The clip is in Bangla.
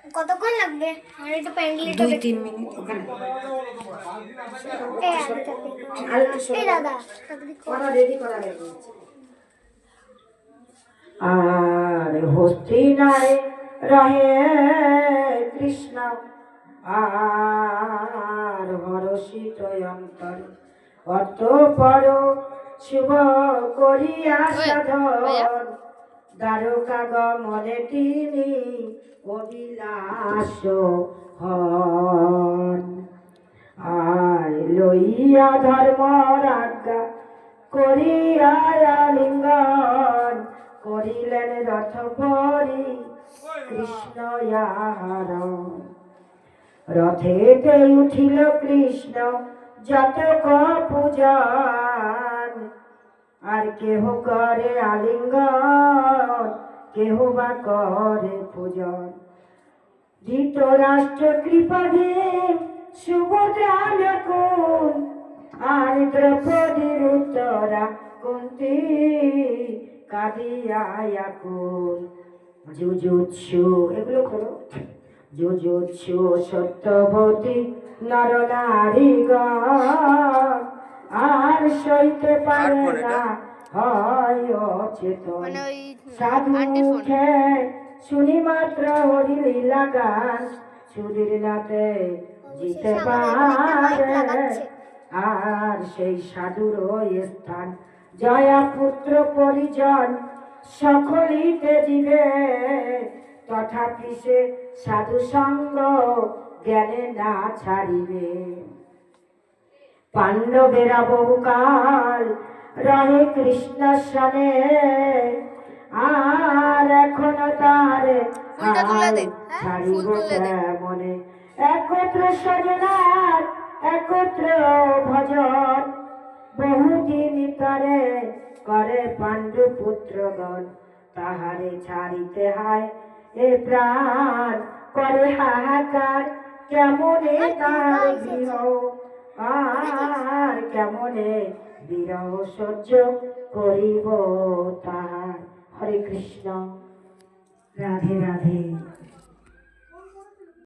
কতক্ষণ লাগবে? আর একটু প্যান্ডেলটা 2-3 মিনিট ওখানে। এই দাদা রেডি করা রেডি। আর হস্তিনায় রহে কৃষ্ণ আর হরষিত অন্তর অতঃপর শুভ করিয়া সাধন দ্বারকা গমনে তিনি অবিলাস হন। আর লইয়া ধর্ম রাজ্ঞা করিয়া লিঙ্গন করিলেন রথ পরি কৃষ্ণ রথেতে উঠিল কৃষ্ণ যতক পূজন আর কেহ করে আলিঙ্গন কেহ বা করে পূজন। ধৃতরাষ্ট্র কৃপাধে সুভদ্রা নকুল আর দ্রৌপদীর উত্তরা কুন্তি কাঁদিয়া আকুল। যুযুৎসু এগুলো করো। যুযুৎসু সত্যবতী নরনারীগণ আর সইতে পারে না হয় অচেতন। সাধু মুখে শুনি মাত্র হরি লীলা গান সুধীর নাতে জিতে পারে। আর সেই সাধুর স্থান জয়া পুত্র পরিজন সকলিতে দিবে তথাপি সে সাধু সঙ্গ জ্ঞানে না ছাড়িবে। পাণ্ডবেরা বহুকাল রহে কৃষ্ণ সনে আর এখনো তার ছাড়িব মনে। একত্র সজনার একত্র ভজন বহুদিন তরে করে পাণ্ডু পুত্রগণ তাহারে ছাড়িতে হয় এ প্রাণ করে হাহাকার কেমনে তার গৃহ আর কেমনে বিরহ সহ্য করিব তাহার। হরে কৃষ্ণ, রাধে রাধে।